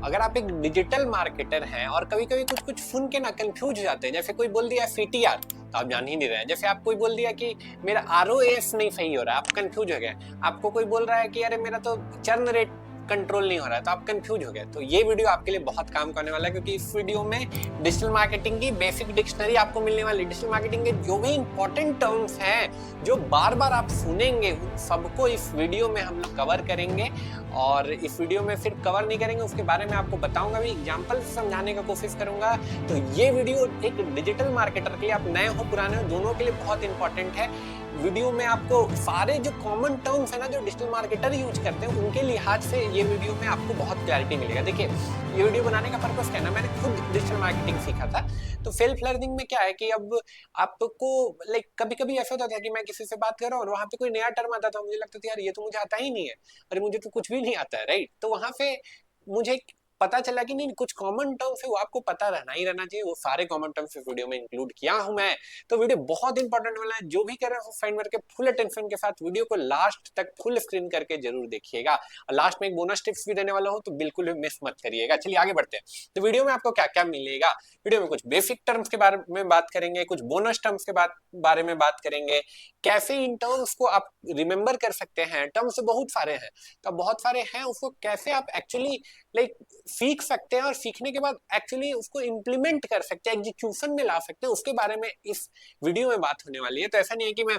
अगर आप एक डिजिटल मार्केटर हैं और कभी कभी कुछ कुछ सुन के ना कंफ्यूज हो जाते हैं, जैसे कोई बोल दिया फीटीआर तो आप जान ही नहीं रहे हैं, जैसे आप कोई बोल दिया कि मेरा आरओएस नहीं सही हो रहा है, आप कंफ्यूज हो गए। आपको कोई बोल रहा है कि अरे मेरा तो चर्न रेट कंट्रोल नहीं हो रहा है, तो आप कंफ्यूज हो गए। तो ये वीडियो आपके लिए बहुत काम करने वाला है, क्योंकि इस वीडियो में डिजिटल मार्केटिंग की बेसिक डिक्शनरी आपको मिलने वाली। डिजिटल मार्केटिंग के जो भी इंपॉर्टेंट टर्म्स हैं जो बार बार आप सुनेंगे, उन सबको इस वीडियो में हम लोग कवर करेंगे। और इस वीडियो में सिर्फ कवर नहीं करेंगे, उसके बारे में आपको बताऊंगा भी, एग्जाम्पल समझाने का कोशिश करूंगा। तो ये वीडियो एक डिजिटल मार्केटर के लिए, आप नए हो पुराने हो दोनों के लिए बहुत इंपॉर्टेंट है। वीडियो में आपको सारे जो कॉमन टर्म्स है ना जो डिजिटल मार्केटर यूज करते हैं, उनके लिहाज से ये वीडियो में आपको बहुत क्लैरिटी मिलेगा। देखिए, ये वीडियो बनाने का पर्पस क्या है ना, मैंने खुद डिजिटल मार्केटिंग सीखा था। तो सेल्फ लर्निंग में क्या है कि अब आपको कभी कभी ऐसा होता था कि मैं किसी से बात कर रहा हूँ और वहां पे कोई नया टर्म आता था, मुझे लगता था यार ये तो मुझे आता ही नहीं है, अरे मुझे तो कुछ भी नहीं आता है, राइट। तो वहां पे मुझे पता चला कि नहीं, कुछ कॉमन टर्म्स है वो आपको पता रहना ही रहना चाहिए। वो सारे कॉमन टर्म्स इस वीडियो में इंक्लूड किया हूं मैं। तो वीडियो बहुत इंपॉर्टेंट वाला है, जो भी कर रहे हो फाइंड करके फुल अटेंशन के साथ वीडियो को लास्ट तक फुल स्क्रीन करके जरूर देखिएगा। और लास्ट में एक बोनस टिप्स भी देने वाला हूं, तो बिल्कुल भी मिस मत करिएगा। चलिए आगे बढ़ते हैं। तो वीडियो में आपको क्या क्या मिलेगा, वीडियो में कुछ बेसिक टर्म्स के बारे में बात करेंगे, कुछ बोनस टर्म्स के बारे में बात करेंगे, कैसे इन टर्म्स को आप रिमेंबर कर सकते हैं। टर्म्स बहुत सारे हैं, तो बहुत सारे हैं, उसको कैसे आप एक्चुअली सीख सकते हैं और सीखने के बाद एक्चुअली उसको इम्प्लीमेंट कर सकते हैं, एग्जीक्यूशन में ला सकते हैं, उसके बारे में इस वीडियो में बात होने वाली है। तो ऐसा नहीं है कि मैं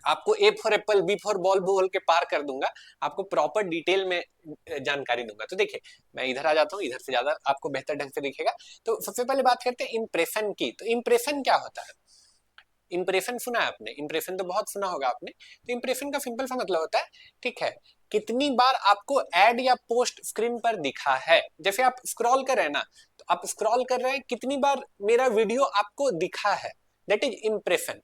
आपको A for apple B for ball बोल के पार कर दूंगा, आपको प्रॉपर डिटेल में जानकारी दूंगा। तो देखिए, मैं इधर आ जाता हूँ, इधर से ज्यादा आपको बेहतर ढंग से दिखेगा। तो सबसे पहले बात करते हैं इंप्रेशन की। तो इंप्रेशन क्या होता है? इंप्रेशन सुना है आपने? इंप्रेशन तो बहुत सुना होगा आपने। तो इंप्रेशन का सिंपल सा मतलब होता है, ठीक है, कितनी बार आपको एड या पोस्ट स्क्रीन पर दिखा है। जैसे आप स्क्रॉल कर रहे हैं ना, तो आप स्क्रॉल कर रहे हैं, कितनी बार मेरा वीडियो आपको दिखा है, दैट इज इंप्रेशन,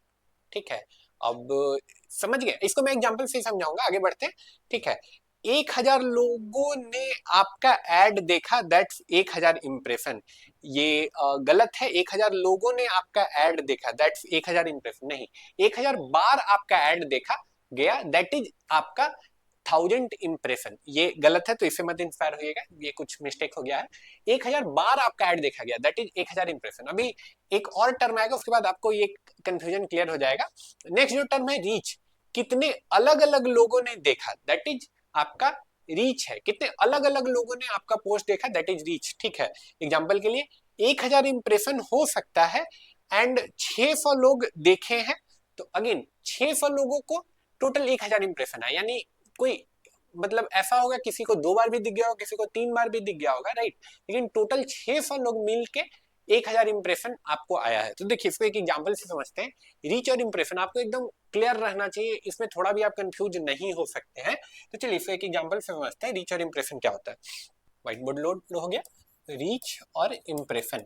ठीक है। अब समझ गए, इसको मैं एग्जांपल से समझाऊंगा, आगे बढ़ते हैं, ठीक है। 1000 लोगों ने आपका एड देखा, दैट्स 1000 इंप्रेशन। ये गलत है, 1000 लोगों ने आपका एड देखा दैट्स 1000 इंप्रेशन नहीं, 1000 बार आपका एड देखा गया, दैट इज आपका 1000 इंप्रेशन। ये गलत है, तो इससे मत इंस्पायर होइएगा, ये कुछ मिस्टेक हो गया है। 1000 बार आपका एड देखा गया, दैट इज 1000 इंप्रेशन। अभी एक और टर्म आएगा, उसके बाद आपको ये कंफ्यूजन क्लियर हो जाएगा। नेक्स्ट जो टर्म है रीच, कितने अलग अलग लोगों ने देखा, दैट इज आपका रीच है। कितने अलग अलग लोगों ने आपका पोस्ट देखा, दैट इज रीच, ठीक है। एग्जाम्पल के लिए 1000 इंप्रेशन हो सकता है एंड 600 लोग देखे हैं, तो अगेन 600 लोगों को टोटल 1000 इंप्रेशन है। यानी कोई मतलब ऐसा होगा किसी को 2 बार भी दिख गया होगा, किसी को 3 बार भी दिख गया होगा, राइट। लेकिन टोटल 600 लोग मिलके 1000 इंप्रेशन आपको आया है। तो देखिए, इसको एक एग्जांपल से समझते हैं। रीच और इंप्रेशन आपको एकदम क्लियर रहना चाहिए, इसमें थोड़ा भी आप कंफ्यूज नहीं हो सकते हैं। तो चलिए इसको एक एग्जांपल से समझते हैं, रीच और इंप्रेशन क्या होता है। व्हाइट बोर्ड लोड हो गया। रीच और इंप्रेशन,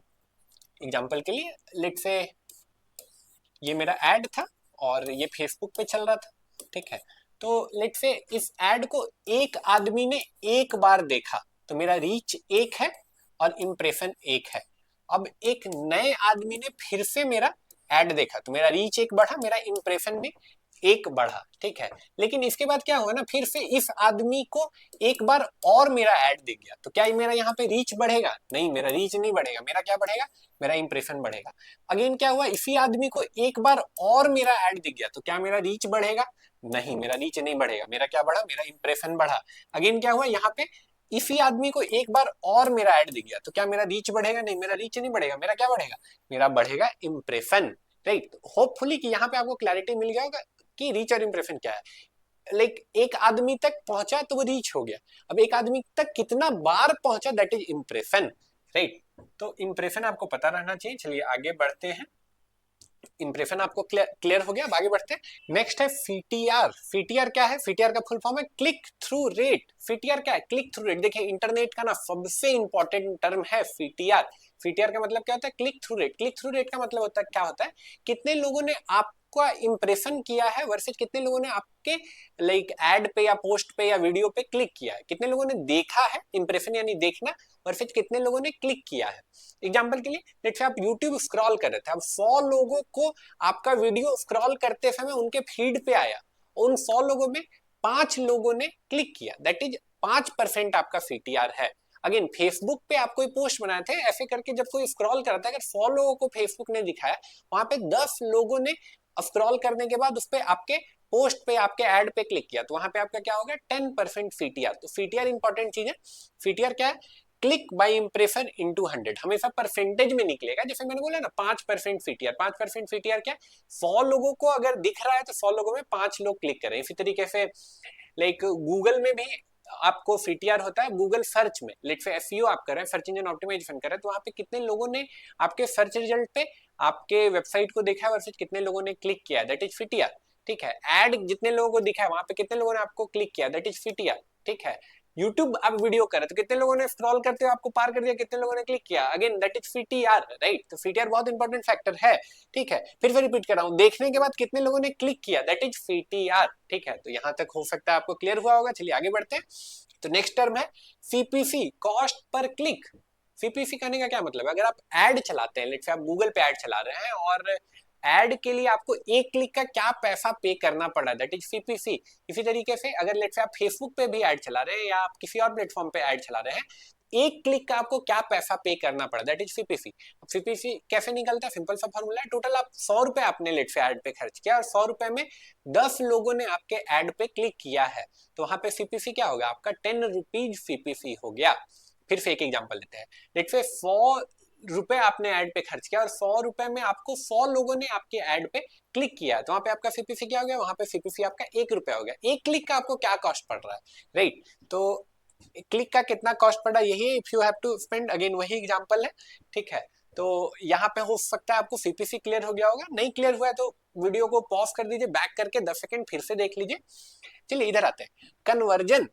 एग्जांपल के लिए लेट्स से ये मेरा एड था और ये फेसबुक पे चल रहा था, ठीक है। तो लेट्स से इस एड को एक आदमी ने एक बार देखा, तो मेरा रीच 1 है और इंप्रेशन 1 है। अब एक नए आदमी ने फिर से मेरा एड देखा, तो मेरा रीच 1 बढ़ा, मेरा इंप्रेशन भी 1 बढ़ा, ठीक है। लेकिन इसके बाद क्या हुआ ना, फिर से इस आदमी को एक बार और मेरा एड दिख गया, तो क्या मेरा यहाँ पे रीच बढ़ेगा? नहीं, मेरा रीच नहीं बढ़ेगा, मेरा क्या बढ़ेगा? मेरा इंप्रेशन बढ़ेगा। अगेन क्या हुआ, इसी आदमी को एक बार और मेरा ऐड दिख गया, तो क्या मेरा रीच बढ़ेगा? नहीं, मेरा रीच नहीं बढ़ेगा, मेरा क्या बढ़ा? मेरा इंप्रेशन बढ़ा। अगेन क्या हुआ, यहाँ पे इसी आदमी को एक बार और मेरा ऐड दिख गया, तो क्या मेरा रीच बढ़ेगा? नहीं, मेरा रीच नहीं बढ़ेगा, मेरा क्या बढ़ेगा? मेरा बढ़ेगा इंप्रेशन, राइट। होपफुली कि यहाँ पे आपको क्लैरिटी मिल गया होगा कि रीच और इंप्रेशन क्या है। एक आदमी तक पहुंचा तो वो रीच हो गया, अब एक आदमी तक कितना बार पहुंचा, दैट इज इंप्रेशन, राइट। तो इंप्रेशन आपको पता रहना चाहिए। चलिए आगे बढ़ते हैं, इंप्रेशन आपको क्लियर हो गया, अब आगे बढ़ते हैं। नेक्स्ट है फीटीआर। फीटीआर क्या है? फीटीआर का फुल फॉर्म है क्लिक थ्रू रेट। फीटीआर क्या है? Click through rate. देखिए, इंटरनेट का ना सबसे इंपॉर्टेंट टर्म है फीटीआर। फीटीआर का मतलब क्या होता है? Click through rate. Click through rate का मतलब होता है, क्या होता है, कितने लोगों ने आपका इंप्रेशन किया है वर्सेज कितने लोगों ने आपके एड पे या पोस्ट पे या वीडियो पे क्लिक किया है। कितने लोगों ने देखा है, इंप्रेशन यानी देखना, वर्सेज कितने लोगों ने क्लिक किया है। एग्जाम्पल के लिए लेट्स से आप यूट्यूब स्क्रॉल कर रहे थे, अब 100 लोगों को आपका वीडियो स्क्रॉल करते समय उनके फीड पे आया, उन 100 लोगों में 5 लोगों ने क्लिक किया, दैट इज 5% आपका सीटीआर है। अगेन फेसबुक पे आप कोई पोस्ट बनाए थे, ऐसे करके जब कोई स्क्रॉल करता है, अगर 100 लोगों को फेसबुक ने दिखाया, वहां पे 10 लोगों ने स्क्रॉल करने के बाद उस पे आपके पोस्ट पे, आपके एड पे क्लिक किया, तो वहां पे आपका क्या होगा, 10% फीटीआर। तो फीटीआर इंपॉर्टेंट चीज है। फीटीआर क्या है, क्लिक बाय इंप्रेशन इनटू 100, हमेशा परसेंटेज में निकलेगा। जैसे मैंने बोला ना 5% फीटीआर, 5% फीटीआर क्या, 100 लोगों को अगर दिख रहा है तो 100 लोगों में 5 लोग क्लिक करें। इसी तरीके से लाइक गूगल में भी आपको फीटीआर होता है। गूगल सर्च में लेट से एसईओ आप कर रहे हैं, सर्च इंजन ऑप्टिमाइजेशन कर रहे हैं, तो वहां पे कितने लोगों ने आपके सर्च रिजल्ट पे आपके वेबसाइट को देखा है वर्सेस कितने लोगों ने क्लिक किया, दैट इज फीटीआर। ठीक है, एड जितने लोगों को दिखा है वहां पे कितने लोगों ने आपको क्लिक किया, दैट इज फीटीआर। ठीक है, यूट्यूब आप वीडियो कर रहे तो कितने लोगों ने स्क्रॉल करते हुए आपको पार कर दिया, कितने लोगों ने क्लिक किया, अगेन दैट इज फीटीआर, राइट। तो फीटीआर बहुत इंपॉर्टेंट फैक्टर है। ठीक है, फिर से रिपीट कर रहा हूं, देखने के बाद कितने लोगों ने क्लिक किया, दैट इज फीटीआर। ठीक है, तो यहां तक हो सकता है आपको क्लियर हुआ होगा। चलिए आगे बढ़ते हैं। तो नेक्स्ट टर्म है CPC, cost per click. CPC कहने का क्या मतलब है, अगर आप एड चलाते हैं, लेट्स से आप गूगल पे एड चला रहे हैं और एड के लिए आपको एक क्लिक का क्या पैसा पे करना पड़ा, दैट इज सीपीसी। इसी तरीके से अगर लेट्स से आप फेसबुक पे भी ऐड चला रहे हैं या आप किसी और प्लेटफॉर्म पे ऐड चला रहे हैं, एक क्लिक का आपको क्या पैसा पे करना पड़ा, दैट इज सीपीसी। सीपीसी कैसे निकलता है, सिंपल सा फॉर्मूला है, टोटल आप 100 रुपए आपने लेट से ऐड पे खर्च किया और 100 रुपए में 10 लोगों ने आपके ऐड पे क्लिक किया है, तो वहां पे सीपीसी क्या होगा, आपका 10 रुपीज सीपीसी हो गया। फिर से एक एग्जांपल लेते हैं, लेट से 100 रुपए आपने ऐड पे खर्च किया और 100 रुपए में आपको 100 लोगों ने आपके ऐड पे क्लिक किया, तो वहां पे आपका सीपीसी क्या हो गया, वहां पे सीपीसी आपका 1 रुपया हो गया। एक क्लिक का आपको क्या कॉस्ट पड़ रहा है, राइट। तो क्लिक का कितना कॉस्ट पड़ा, यही if you have to spend, again वही एग्जांपल है। ठीक है, तो यहाँ पे हो सकता है आपको सीपीसी क्लियर हो गया होगा, नहीं क्लियर हुआ है तो वीडियो को पॉज कर दीजिए, बैक करके 10 सेकंड फिर से देख लीजिए। चलिए इधर आते हैं, कन्वर्जन।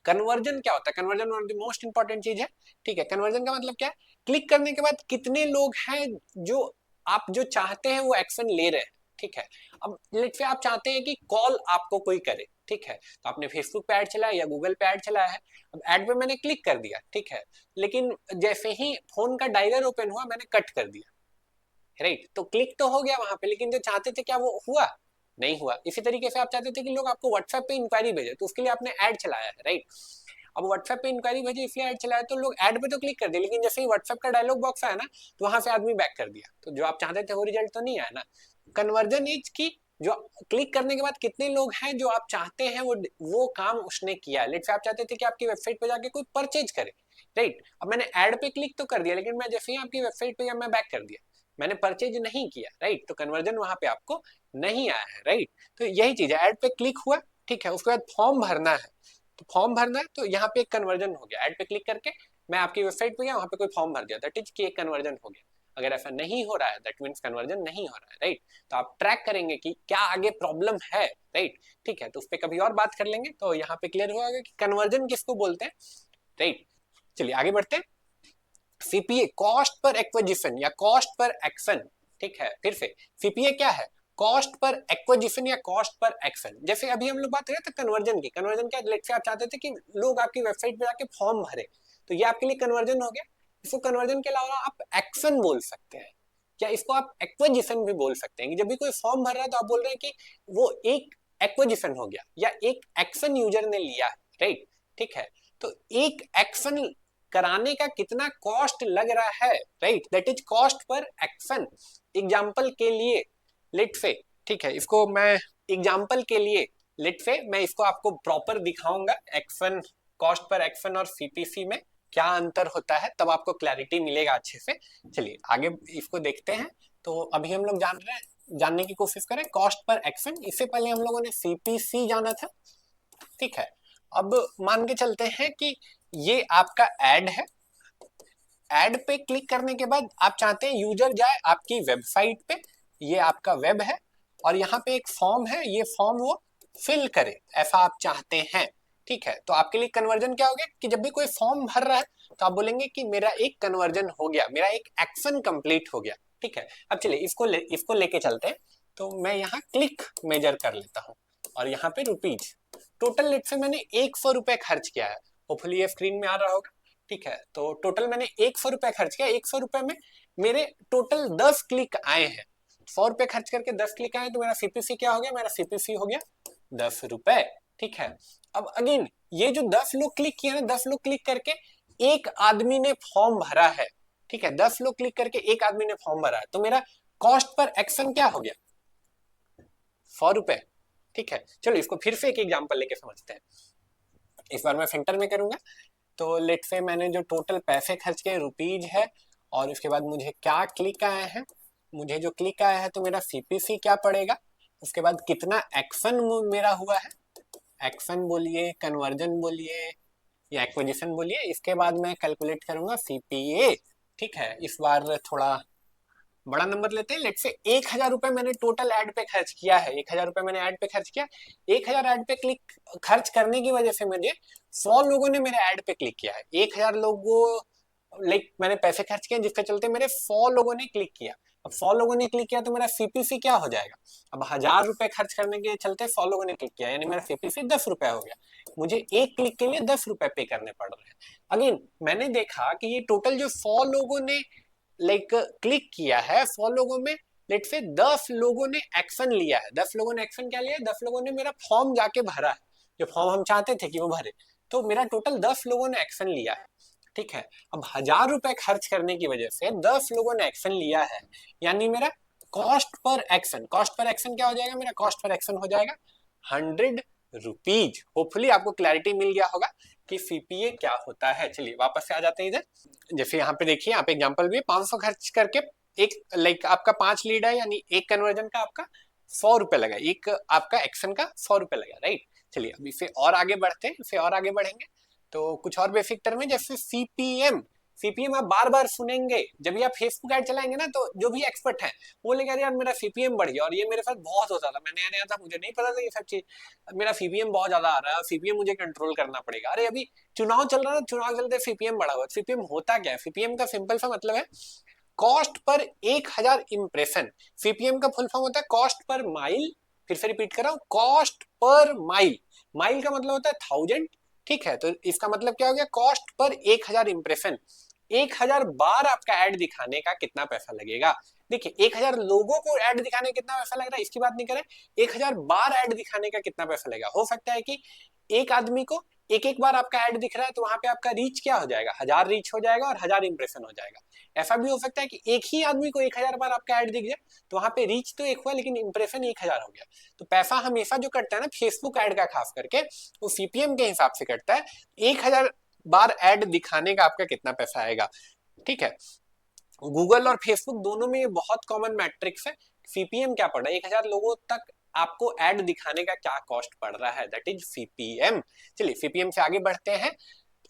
कन्वर्जन क्या होता है, conversion one of the most important चीज है। ठीक है, कन्वर्जन का मतलब क्या है, क्लिक करने के बाद कितने लोग हैं जो आप जो चाहते हैं वो एक्शन ले रहे हैं। ठीक है, अब लेट्स से आप चाहते हैं कि कॉल आपको कोई करे, ठीक है, तो आपने फेसबुक पे ऐड चलाया या गूगल पे ऐड चलाया है, अब ऐड पे मैंने क्लिक कर दिया, ठीक है, लेकिन जैसे ही फोन का डायलर ओपन हुआ मैंने कट कर दिया, राइट। तो क्लिक तो हो गया वहां पे, लेकिन जो चाहते थे क्या वो हुआ, नहीं हुआ। इसी तरीके से आप चाहते थे कि लोग आपको व्हाट्सएप पे इंक्वायरी भेजे, तो उसके लिए आपने ऐड चलाया है, राइट। अब व्हाट्सएप पे इंक्वायरी भेजी इसलिए ऐड चलाया, तो लोग ऐड पे तो क्लिक कर दिए, लेकिन जैसे ही व्हाट्सएप का डायलॉग बॉक्स आया ना, तो वहां से आदमी बैक कर दिया, तो जो आप चाहते थे वो रिजल्ट तो नहीं आया ना। कन्वर्जन इज की जो क्लिक करने के बाद कितने लोग हैं जो आप चाहते हैं वो काम उसने किया। लेट्स से आप चाहते थे कि आपकी वेबसाइट पे जाके कोई परचेज करे, राइट। अब मैंने ऐड पे क्लिक तो कर दिया, लेकिन मैं जैसे ही आपकी वेबसाइट पे मैं बैक कर दिया, मैंने परचेज नहीं किया, राइट। तो कन्वर्जन वहां पे आपको नहीं आया है, राइट। तो यही चीज है, ऐड पे क्लिक हुआ, ठीक है, उसके बाद फॉर्म भरना है, तो फॉर्म भरना है, तो यहाँ पे एक कन्वर्जन हो गया, ऐड पे क्लिक करके मैं आपकी वेबसाइट पे गया, वहां पे कोई फॉर्म भर दिया, दैट इज कि एक कन्वर्जन हो गया। अगर ऐसा नहीं हो रहा है दैट मीन्स कन्वर्जन नहीं हो रहा है, राइट। तो आप ट्रैक करेंगे कि क्या आगे प्रॉब्लम है, राइट। ठीक है, तो उस पर कभी और बात कर लेंगे, तो यहाँ पे क्लियर होगा कि कन्वर्जन किसको बोलते हैं, राइट। चलिए आगे बढ़ते हैं। सीपीए, कॉस्ट पर एक्विजिशन या कॉस्ट पर एक्शन। ठीक है, फिर से सीपीए क्या है, कॉस्ट पर एक्विजिशन या कॉस्ट पर एक्शन। जैसे अभी हम लोग बात कर रहे थे कन्वर्जन की, कन्वर्जन क्या, लेट्स से आप चाहते थे कि लोग आपकी वेबसाइट पे जाके फॉर्म भरे, तो ये आपके लिए कन्वर्जन हो गया। इसको कन्वर्जन के अलावा आप एक्शन बोल सकते हैं, या इसको आप एक्विजिशन भी बोल सकते हैं, कि जब भी कोई फॉर्म भर रहा है तो आप बोल रहे हैं कि वो एक एक्विजिशन हो गया या एक एक्शन यूजर ने लिया, राइट। ठीक है, तो एक एक्शन कराने का कितना कॉस्ट लग रहा है, right, that is cost per action. Example के लिए लेट से, ठीक है, इसको मैं एग्जाम्पल के लिए लेट से मैं इसको आपको प्रॉपर दिखाऊंगा, एक्शन, कॉस्ट पर एक्शन और सीपीसी में क्या अंतर होता है, तब आपको क्लैरिटी मिलेगा अच्छे से। चलिए आगे इसको देखते हैं। तो अभी हम लोग जान रहे हैं, जानने की कोशिश करें कॉस्ट पर एक्शन। इससे पहले हम लोगों ने सीपीसी जाना था, ठीक है। अब मान के चलते हैं कि ये आपका ऐड है, ऐड पे क्लिक करने के बाद आप चाहते हैं यूजर जाए आपकी वेबसाइट पे, ये आपका वेब है और यहाँ पे एक फॉर्म है, ये फॉर्म वो फिल करे, ऐसा आप चाहते हैं, ठीक है। तो आपके लिए कन्वर्जन क्या हो गया कि जब भी कोई फॉर्म भर रहा है तो आप बोलेंगे कि मेरा एक कन्वर्जन हो गया, मेरा एक एक्शन कंप्लीट हो गया, ठीक है। अब चलिए इसको लेके चलते हैं। तो मैं यहाँ क्लिक मेजर कर लेता हूँ और यहाँ पे रुपीज, टोटल लेट से मैंने 100 रुपए खर्च किया है, होपफुली ये स्क्रीन में आ रहा होगा, ठीक है। तो टोटल मैंने 100 रुपए खर्च किया, 100 रुपए में मेरे टोटल 10 क्लिक आए हैं, 100 रुपए खर्च करके 10 क्लिक आए, तो मेरा सीपीसी क्या हो गया, मेरा सीपीसी हो गया 10 रुपए, ठीक है। अब अगेन ये जो 10 लोग क्लिक किए ना, 10 लोग क्लिक करके एक आदमी ने फॉर्म भरा है, ठीक है, 10 लोग क्लिक करके एक आदमी ने फॉर्म भरा है, तो मेरा कॉस्ट पर एक्शन क्या हो गया, 100 रुपए। ठीक है, चलो इसको फिर से एक एग्जांपल लेके समझते हैं। इस बार मैं फिल्टर में करूंगा। तो लेट से मैंने जो टोटल पैसे खर्च किए रुपीज है, और उसके बाद मुझे क्या क्लिक आया है, मुझे जो क्लिक आया है तो मेरा सीपीसी क्या पड़ेगा, उसके बाद कितना एक्शन मेरा हुआ है, एक्शन बोलिए, कन्वर्जन बोलिए या एक्विजिशन बोलिए, इसके बाद मैं कैलकुलेट करूंगा सीपीए। ठीक है, इस बार थोड़ा बड़ा नंबर लेते हैं। लेट से 1,000 रुपए मैंने टोटल एड पे खर्च किया है, 1,000 रुपए मैंने एड पे खर्च किया। 1,000 एड पे क्लिक खर्च करने की वजह से मुझे 100 लोगों ने मेरे एड पे क्लिक किया है। 1,000 लोगों लाइक मैंने पैसे खर्च किए जिसके चलते मेरे 100 लोगों ने क्लिक किया। अब 100 लोगों ने क्लिक किया तो मेरा सीपीसी क्या हो जाएगा, अब 1,000 रुपए खर्च करने के चलते 100 लोगों ने क्लिक किया, यानी मेरा सीपीसी 10 रुपए हो गया। मुझे एक क्लिक के लिए 10 रुपए पे करने पड़ रहे हैं। अगेन मैंने देखा कि ये टोटल जो 100 लोगों ने क्लिक किया है, 100 लोगों में लेट से 10 लोगों ने एक्शन लिया है। 10 लोगों ने एक्शन क्या लिया है, 10 लोगों ने मेरा फॉर्म जाके भरा है, जो फॉर्म हम चाहते थे कि वो भरे, तो मेरा टोटल 10 लोगों ने एक्शन लिया है। ठीक है, अब 1,000 रुपए खर्च करने की वजह से 10 लोगों ने एक्शन लिया है, यानी मेरा cost per action, cost per action क्या हो जाएगा, मेरा कॉस्ट पर एक्शन हो जाएगा 100 रुपीज। होपफुली आपको क्लैरिटी मिल गया होगा कि सीपीए क्या होता है। चलिए वापस से आ जाते हैं इधर। जैसे यहाँ पे देखिए, यहाँ पे एग्जांपल भी 500 खर्च करके एक आपका 5 लीड है, यानी एक कन्वर्जन का आपका 100 रुपए लगा, एक आपका एक्शन का 100 रुपए लगा, राइट। चलिए अभी फिर और आगे बढ़ते हैं, फिर और आगे बढ़ेंगे तो कुछ और बेसिक टर्म है, जैसे सीपीएम। सीपीएम आप बार बार सुनेंगे जब भी आप फेसबुक ऐड चलाएंगे ना, तो जो भी एक्सपर्ट है वो बोलेगा यार मेरा सीपीएम बढ़ गया, और ये मेरे साथ बहुत होता था, मैं नया नया था, मुझे नहीं पता था ये सब चीज, मेरा सीपीएम बहुत ज्यादा आ रहा है, सीपीएम मुझे कंट्रोल करना पड़ेगा। अरे अभी चुनाव चल रहा है, चुनाव चलते सीपीएम बढ़ा हुआ। सीपीएम होता क्या है, सीपीएम का सिंपल सा मतलब है कॉस्ट पर 1,000 इंप्रेशन। सीपीएम का फुल फॉर्म होता है कॉस्ट पर माइल। फिर से रिपीट कर रहा हूं, कॉस्ट पर माइल। माइल का मतलब होता है 1000। ठीक है, तो इसका मतलब क्या हो गया, कॉस्ट पर 1,000 इंप्रेशन। 1,000 बार आपका एड दिखाने का कितना पैसा लगेगा। देखिए 1,000 लोगों को एड दिखाने का कितना पैसा लग रहा है इसकी बात नहीं करें, 1,000 बार एड दिखाने का कितना पैसा लगेगा। हो सकता है कि एक आदमी को एक एक बार आपका एड दिख रहा है, तो वहां पे आपका रीच क्या हो जाएगा, 1,000 रीच हो जाएगा और 1,000 इंप्रेशन हो जाएगा। ऐसा भी हो सकता है कि एक ही आदमी को 1,000 बार आपका एड दिख जाए, तो वहां पे रीच तो एक हुआ लेकिन इंप्रेशन 1,000 हो गया। तो पैसा हमेशा जो कटता है ना फेसबुक एड का खास करके, वो सीपीएम के हिसाब से कटता है। 1,000 बार एड दिखाने का आपका कितना पैसा आएगा। ठीक है, गूगल और फेसबुक दोनों में ये बहुत कॉमन मैट्रिक्स है। सीपीएम क्या पड़ रहा है, 1,000 लोगों तक आपको एड दिखाने का क्या कॉस्ट पड़ रहा है, दैट इज सीपीएम। चलिए सीपीएम से आगे बढ़ते हैं,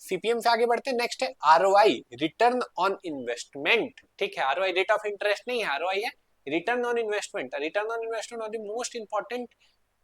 सीपीएम से आगे बढ़ते हैं। नेक्स्ट है आरओआई, रिटर्न ऑन इन्वेस्टमेंट। ठीक है, आरओआई रेट ऑफ इंटरेस्ट नहीं है, आरओआई है return on investment. Return on investment और द मोस्ट इंपॉर्टेंट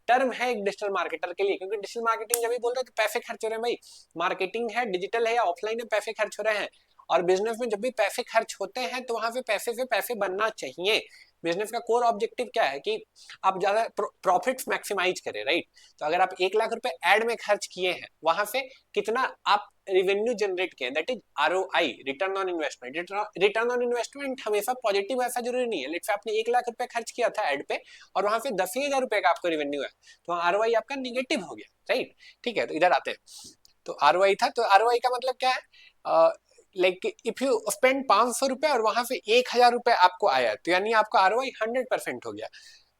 टर्म है एक डिजिटल मार्केटर के लिए, क्योंकि डिजिटल मार्केटिंग जब भी बोलते हैं तो पैसे खर्च हो रहे हैं भाई, मार्केटिंग है डिजिटल है या ऑफलाइन है, पैसे खर्च हो रहे हैं। और बिजनेस में जब भी पैसे खर्च होते हैं तो वहां से पैसे बनना चाहिए। बिजनेस का कोर ऑब्जेक्टिव क्या है कि आप ज्यादा प्रॉफिट्स मैक्सिमाइज करें, राइट। तो अगर आप 1,00,000 रुपए एड में खर्च किए हैं, वहां से कितना आप रेवेन्यू जनरेट किए, that is ROI, return on investment. Return on investment हमेशा पॉजिटिव ऐसा जरूरी नहीं है। लेट्स से आपने 1,00,000 रुपए खर्च किया था एड पे और वहां से 10,000 रुपए का आपको रेवेन्यू है, तो आरओआई आपका निगेटिव हो गया, राइट। ठीक है, तो इधर आते हैं। तो आरओआई था, तो आरओआई का मतलब क्या है, लाइक इफ यू स्पेंड 500 रुपए और वहां से 1,000 रुपए आपको आया, तो यानी आपका आरओआई 100% हो गया,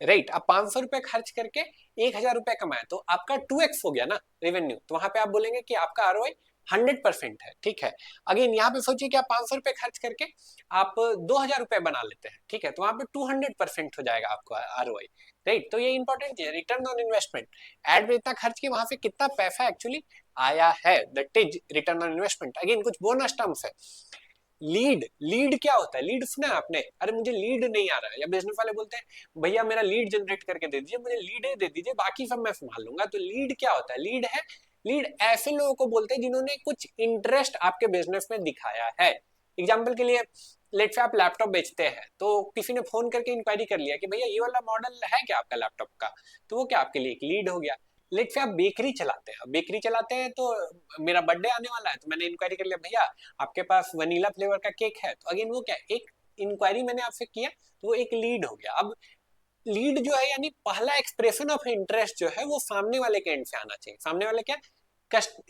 राइट। अब 500 रुपए खर्च करके 1,000 रुपए कमाए, तो आपका 2x हो गया ना रेवेन्यू, तो वहां पे आप बोलेंगे कि आपका आरओआई 100% है। ठीक है, अगेन यहाँ पे सोचिए कि आप 500 रुपए खर्च करके आप 2,000 रुपए बना लेते हैं, ठीक है, तो वहां पे 200% हो जाएगा आपको आरओआई, राइट। तो ये इंपॉर्टेंट है, रिटर्न ऑन इन्वेस्टमेंट। एड में इतना खर्च किया, वहां से कितना पैसा एक्चुअली आया है, that is return on investment. Again कुछ बोनस टर्म्स है। लीड, लीड क्या होता है, लीड सुना है आपने, अरे मुझे लीड नहीं आ रहा है, या बिजनेस वाले बोलते हैं भैया मेरा लीड जनरेट करके दे दीजिए, मुझे लीड दे दीजिए, बाकी सब मैं संभाल लूंगा। तो लीड क्या होता है, लीड है, लीड ऐसे लोगों को बोलते हैं जिन्होंने कुछ इंटरेस्ट आपके बिजनेस में दिखाया है। एग्जाम्पल के लिए लेट से आप लैपटॉप बेचते हैं, तो किसी ने फोन करके इंक्वायरी कर लिया कि भैया ये वाला मॉडल है क्या आपका लैपटॉप का, तो वो क्या आपके लिए एक लीड हो गया। लेट से आप बेकरी चलाते हैं, बेकरी चलाते हैं तो मेरा बर्थडे आने वाला है, तो मैंने इंक्वायरी कर लिया भैया आपके पास वनीला फ्लेवर का केक है, तो अगेन वो क्या एक इंक्वायरी मैंने आपसे किया, तो वो एक लीड हो गया। अब लीड जो है यानी पहला एक्सप्रेशन ऑफ इंटरेस्ट जो है वो सामने वाले के एंड से आना चाहिए। सामने वाले क्या,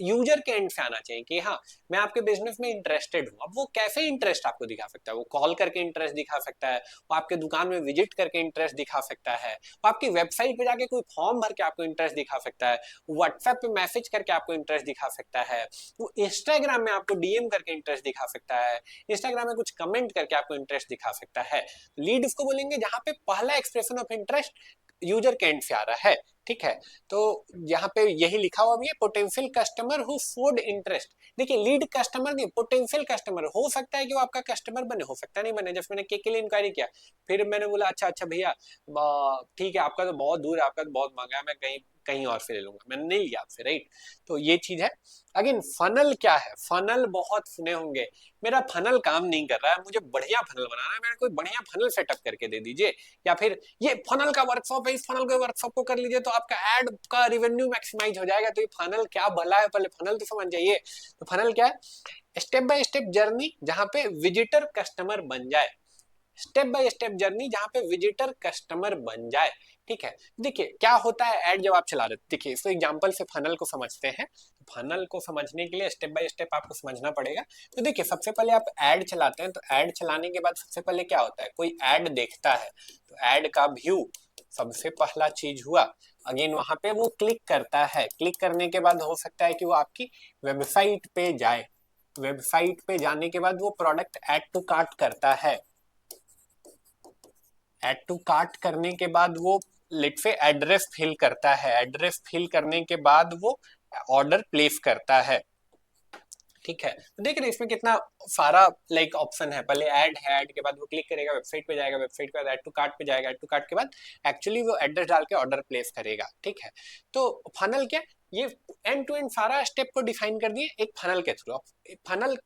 यूजर के एंड से आना चाहिए कि हाँ मैं आपके बिजनेस में इंटरेस्टेड हूँ। अब वो कैसे इंटरेस्ट आपको दिखा सकता है, वो कॉल करके इंटरेस्ट दिखा सकता है, वो आपके दुकान में विजिट करके इंटरेस्ट दिखा सकता है, वो आपकी वेबसाइट पे जाके कोई फॉर्म भर के आपको इंटरेस्ट दिखा सकता है, व्हाट्सएप पे मैसेज करके आपको इंटरेस्ट दिखा सकता है, वो इंस्टाग्राम में आपको डीएम करके इंटरेस्ट दिखा सकता है, इंस्टाग्राम में कुछ कमेंट करके आपको इंटरेस्ट दिखा सकता है। लीड उसको बोलेंगे जहां पे पहला एक्सप्रेशन ऑफ इंटरेस्ट यूजर के एंड से आ रहा है। ठीक है, तो यहाँ पे यही लिखा हुआ भी है, potential customer who showed interest. देखिए लीड कस्टमर नहीं, पोटेंशियल कस्टमर हो सकता है कि वो आपका कस्टमर बने, हो सकता नहीं बने। जैसे मैंने केक के लिए इंक्वायरी किया, फिर मैंने बोला अच्छा अच्छा भैया ठीक है आपका तो बहुत दूर है, आपका तो बहुत महंगा है, मैं कहीं कहीं और से ले लूंगा, मैंने नहीं लिया आपसे, राइट। तो ये चीज है। अगेन फनल क्या है, फनल बहुत सुने होंगे, मेरा फनल काम नहीं कर रहा है, मुझे बढ़िया फनल बनाना है, मेरे कोई बढ़िया फनल सेटअप करके दे दीजिए, या फिर ये फनल का वर्कशॉप है, इस फनल के वर्कशॉप को कर लीजिए तो आपका एड का रिवेन्यू मैक्सिमाइज हो जाएगा। तो ये फनल क्या भला है, पहले फनल तो समझ जाइए। तो फनल क्या है, स्टेप बाय स्टेप जर्नी जहां पे विजिटर कस्टमर बन जाए, स्टेप बाय स्टेप जर्नी जहां पे विजिटर कस्टमर बन जाए। ठीक है, देखिए क्या होता है ऐड जब आप चला रहे, देखिए इसको एग्जांपल से फनल को समझते हैं। फनल को समझने के लिए स्टेप बाय स्टेप आपको समझना पड़ेगा। तो देखिए सबसे पहले आप ऐड चलाते हैं, तो ऐड चलाने के बाद सबसे पहले क्या होता है, कोई ऐड देखता है तो ऐड का व्यू सबसे पहला चीज हुआ। अगेन वहां पे वो क्लिक करता है, क्लिक करने के बाद हो सकता है कि वो आपकी वेबसाइट पे जाए, वेबसाइट पे जाने के बाद वो प्रोडक्ट ऐड टू कार्ट करता है, ऐड टू कार्ट करने के बाद वो लेट से एड्रेस फिल करता है, एड्रेस फिल करने के बाद वो ऑर्डर प्लेस करता है। ठीक है, तो देख रहे इसमें कितना सारा लाइक ऑप्शन है, पहले ऐड है, ऐड के बाद वो क्लिक करेगा, वेबसाइट पे जाएगा, वेबसाइट के बाद ऐड टू कार्ट पे जाएगा, ऐड टू कार्ट के बाद एक्चुअली वो एड्रेस डाल के ऑर्डर प्लेस करेगा। ठीक है, तो फनल क्या, ये एंड टू एंड सारा स्टेप को डिफाइन कर दिए एक फनल के थ्रू। फनल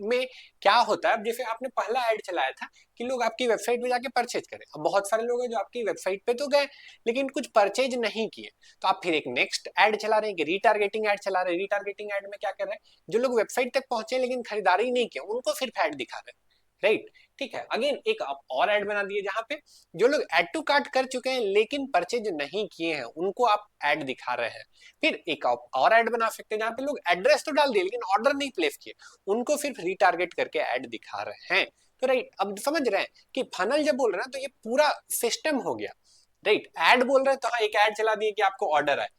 में क्या होता है, जैसे आपने पहला ऐड चलाया था कि लोग आपकी वेबसाइट पे जाके परचेज करें, अब बहुत सारे लोग हैं जो आपकी वेबसाइट पे तो गए लेकिन कुछ परचेज नहीं किए, तो आप फिर एक नेक्स्ट ऐड चला रहे हैं कि रीटारगेटिंग ऐड चला रहे हैं। रीटारगेटिंग ऐड में क्या कर रहे हैं, जो लोग वेबसाइट तक पहुंचे लेकिन खरीदारी नहीं किया उनको सिर्फ ऐड दिखा रहे हैं, राइट। ठीक है, अगेन एक और ऐड बना दिए जहां पे जो लोग ऐड टू कार्ट कर चुके हैं लेकिन परचेज नहीं किए हैं उनको आप ऐड दिखा रहे हैं। फिर एक और ऐड बना सकते हैं जहां पे लोग एड्रेस तो डाल दिए लेकिन ऑर्डर नहीं प्लेस किए, उनको सिर्फ रीटारगेट करके ऐड दिखा रहे हैं। तो राइट, अब समझ रहे हैं कि फनल जब बोल रहे हैं तो ये पूरा सिस्टम हो गया, राइट। ऐड बोल रहे हैं तो हाँ एक ऐड चला दिए कि आपको ऑर्डर आए,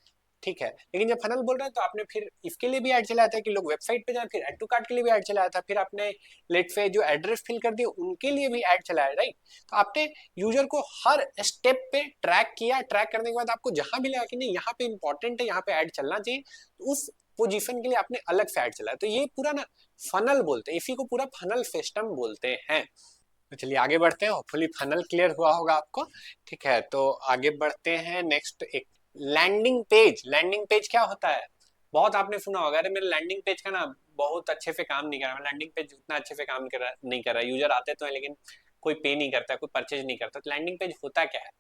ठीक है, लेकिन जब फनल बोल रहे हैं तो आपने फिर इसके लिए भी ऐड चलाया था कि लोग वेबसाइट पे जाए, फिर ऐड टू कार्ट के लिए भी ऐड चलाया था, फिर आपने लेट से जो एड्रेस फिल कर दिए उनके लिए भी ऐड चलाया, राइट। तो आपने यूजर को हर स्टेप पे ट्रैक किया, ट्रैक करने के बाद आपको जहां भी लगा कि नहीं यहाँ पे इंपॉर्टेंट है, यहाँ पे ऐड चलना चाहिए, तो उस पोजीशन के लिए आपने अलग से ऐड चलाया। तो ये पूरा ना फनल बोलते हैं, इसी को पूरा फनल सिस्टम बोलते हैं। तो चलिए आगे बढ़ते हैं, होपफुली फनल क्लियर हुआ होगा आपको। ठीक है, तो आगे बढ़ते हैं नेक्स्ट एक लैंडिंग पेज। लैंडिंग पेज क्या होता है, बहुत आपने सुना होगा, अरे मेरे लैंडिंग पेज का ना बहुत अच्छे से काम नहीं कर रहा, लैंडिंग पेज उतना अच्छे से काम नहीं कर रहा, यूजर आते तो है लेकिन कोई पे नहीं करता, कोई परचेज नहीं करता। तो लैंडिंग पेज होता क्या है,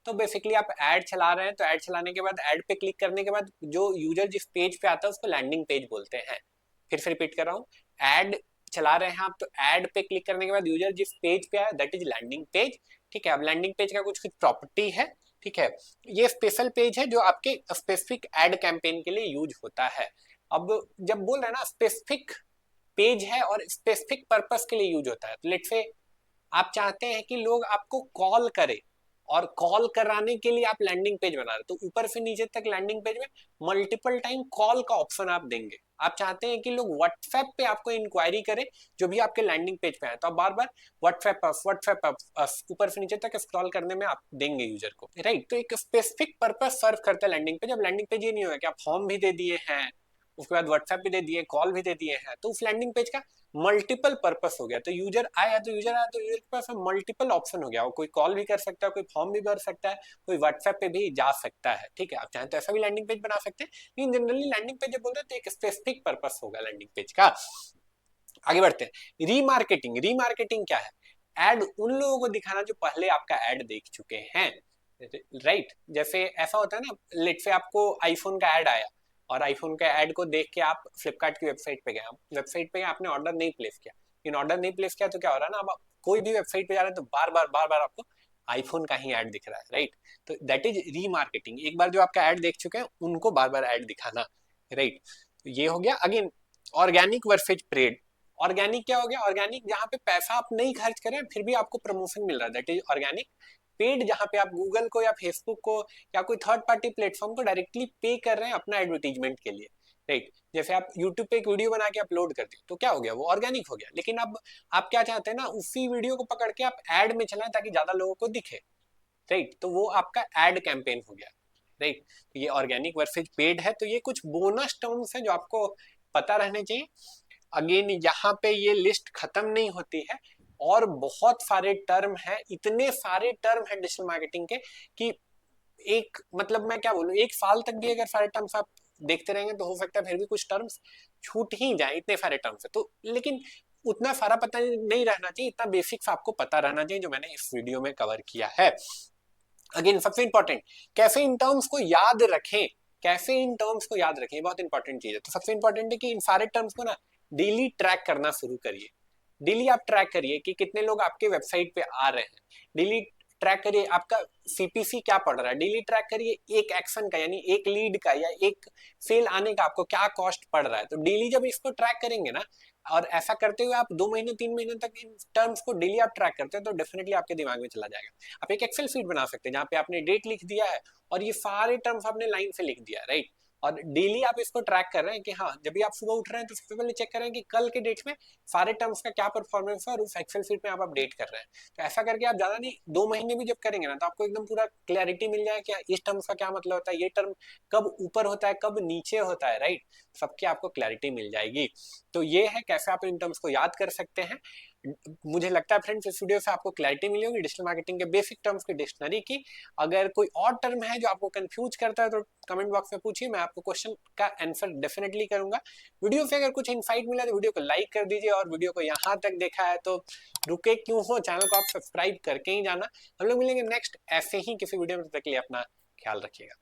तो बेसिकली आप ऐड चला रहे हैं, तो ऐड चलाने के बाद ऐड पे क्लिक करने के बाद जो यूजर जिस पेज पे आता है उसको लैंडिंग पेज बोलते हैं। फिर से रिपीट कर रहा हूँ, ऐड चला रहे हैं आप, तो ऐड पे क्लिक करने के बाद यूजर जिस पेज पे आया दैट इज लैंडिंग पेज। ठीक है, अब लैंडिंग पेज का कुछ कुछ प्रॉपर्टी है। ठीक है, ये स्पेशल पेज है जो आपके स्पेसिफिक एड कैंपेन के लिए यूज होता है। अब जब बोल रहे हैं ना स्पेसिफिक पेज है और स्पेसिफिक पर्पस के लिए यूज होता है, तो लेट से आप चाहते हैं कि लोग आपको कॉल करें और कॉल कराने के लिए आप लैंडिंग पेज बना रहे, तो ऊपर से नीचे तक लैंडिंग पेज में मल्टीपल टाइम कॉल का ऑप्शन आप देंगे। आप चाहते हैं कि लोग व्हाट्सएप पे आपको इंक्वायरी करें जो भी आपके लैंडिंग पेज पे आए, तो आप बार बार व्हाट्सएप ऊपर से नीचे तक स्क्रॉल करने में आप देंगे यूजर को, राइट। तो एक स्पेसिफिक पर्पस सर्व करता है लैंडिंग पेज। अब लैंडिंग पेज ये नहीं होगा कि आप फॉर्म भी दे दिए हैं, उसके बाद व्हाट्सएप भी दे दिए, कॉल भी दे दिए हैं, तो उस लैंडिंग पेज का मल्टीपल पर्पस हो गया। तो यूजर आया तो यूजर के पास मल्टीपल ऑप्शन हो गया, वो कोई कॉल भी कर सकता है, कोई फॉर्म भी भर सकता है, कोई व्हाट्सएप पे भी जा सकता है। ठीक है, आप चाहें तो ऐसा भी लैंडिंग पेज बना सकते हैं, लेकिन जनरली लैंडिंग पेज जब बोल रहे हैं तो एक स्पेसिफिक पर्पस होगा लैंडिंग पेज का। आगे बढ़ते हैं, रीमार्केटिंग। रीमार्केटिंग क्या है, एड उन लोगों को दिखाना जो पहले आपका एड देख चुके हैं, राइट। जैसे ऐसा होता है ना, लेट से आपको आईफोन का एड आया और आईफोन का एड को देख के आप फ्लिपकार्ट की वेबसाइट पे गए, वेबसाइट पे आपने ऑर्डर नहीं प्लेस किया, इन ऑर्डर नहीं प्लेस किया तो क्या हो रहा है ना, अब कोई भी वेबसाइट पे जा रहे हैं तो बार बार आपको आईफोन का ही ऐड दिख रहा है, राइट। तो दैट इज रीमार्केटिंग, एक बार जो आपका ऐड देख चुके हैं उनको बार बार ऐड दिखाना, राइट। तो ये हो गया। Again organic versus paid. Organic क्या हो गया? ऑर्गेनिक जहां पे पैसा आप नहीं खर्च करें फिर भी आपको प्रमोशन मिल रहा है, दैट इज ऑर्गेनिक। पेड जहां पे आप गूगल को या फेसबुक को या कोई थर्ड पार्टी प्लेटफॉर्म को डायरेक्टली पे कर रहे हैं अपना एडवर्टीजमेंट के लिए, राइट। जैसे आप यूट्यूब पे एक वीडियो बना के अपलोड करते हो तो क्या हो गया? वो ऑर्गेनिक हो गया। लेकिन अब आप क्या चाहते हैं ना, उसी वीडियो को पकड़ के आप एड में चलाएं ताकि ज्यादा लोगों को दिखे, राइट। तो वो आपका एड कैंपेन हो गया, राइट। तो ये ऑर्गेनिक वर्सेज पेड है। तो ये कुछ बोनस टर्म्स है जो आपको पता रहने चाहिए। अगेन यहाँ पे ये लिस्ट खत्म नहीं होती है और बहुत सारे टर्म है, इतने सारे टर्म है डिजिटल मार्केटिंग के कि एक मतलब मैं क्या बोलूं, एक साल तक भी अगर सारे टर्म्स आप देखते रहेंगे तो हो सकता है फिर भी कुछ टर्म्स छूट ही जाए, इतने सारे टर्म्स है तो। लेकिन उतना सारा पता नहीं रहना चाहिए, इतना बेसिक्स आपको पता रहना चाहिए जो मैंने इस वीडियो में कवर किया है। अगेन सबसे इंपॉर्टेंट, कैसे इन टर्म्स को याद रखें, कैसे इन टर्म्स को याद रखें, बहुत इंपॉर्टेंट चीज है। तो सबसे इंपॉर्टेंट है कि इन सारे टर्म्स को ना डेली ट्रैक करना शुरू करिए। डेली आप ट्रैक करिए कि कितने लोग आपके वेबसाइट पे आ रहे हैं। डेली ट्रैक करिए आपका सीपीसी क्या पड़ रहा है। डेली ट्रैक करिए एक एक्शन का यानी एक लीड का या एक सेल आने का आपको क्या कॉस्ट पड़ रहा है। तो डेली जब इसको ट्रैक करेंगे ना, और ऐसा करते हुए आप 2 महीने 3 महीने तक इन टर्म्स को डेली आप ट्रैक करते हैं तो डेफिनेटली आपके दिमाग में चला जाएगा। आप एक एक्सेल शीट बना सकते हैं जहाँ पे आपने डेट लिख दिया है और ये सारे टर्म्स आपने लाइन से लिख दिया, राइट। और डेली आप इसको ट्रैक कर रहे हैं कि हाँ जब भी आप सुबह उठ रहे हैं तो सबसे पहले चेक करें कि कल के डेट में सारे टर्म्स का क्या परफॉर्मेंस है और उस एक्सेल शीट में आप अपडेट कर रहे हैं। तो ऐसा करके आप ज्यादा नहीं 2 महीने भी जब करेंगे ना तो आपको एकदम पूरा क्लैरिटी मिल जाए कि इस टर्म्स का क्या मतलब होता है, ये टर्म कब ऊपर होता है कब नीचे होता है, राइट। सबकी आपको क्लैरिटी मिल जाएगी। तो ये है कैसे आप इन टर्म्स को याद कर सकते हैं। मुझे लगता है फ्रेंड्स इस वीडियो से आपको क्लैरिटी मिली होगी डिजिटल मार्केटिंग के बेसिक टर्म्स की डिक्शनरी की। अगर कोई और टर्म है जो आपको कंफ्यूज करता है तो कमेंट बॉक्स में पूछिए, मैं आपको क्वेश्चन का आंसर डेफिनेटली करूंगा। वीडियो से अगर कुछ इनसाइट मिला तो वीडियो को लाइक कर दीजिए, और वीडियो को यहाँ तक देखा है तो रुके क्यों हो, चैनल को आप सब्सक्राइब करके ही जाना। हम लोग मिलेंगे नेक्स्ट ऐसे ही किसी वीडियो में, तब तक के लिए अपना ख्याल रखिएगा।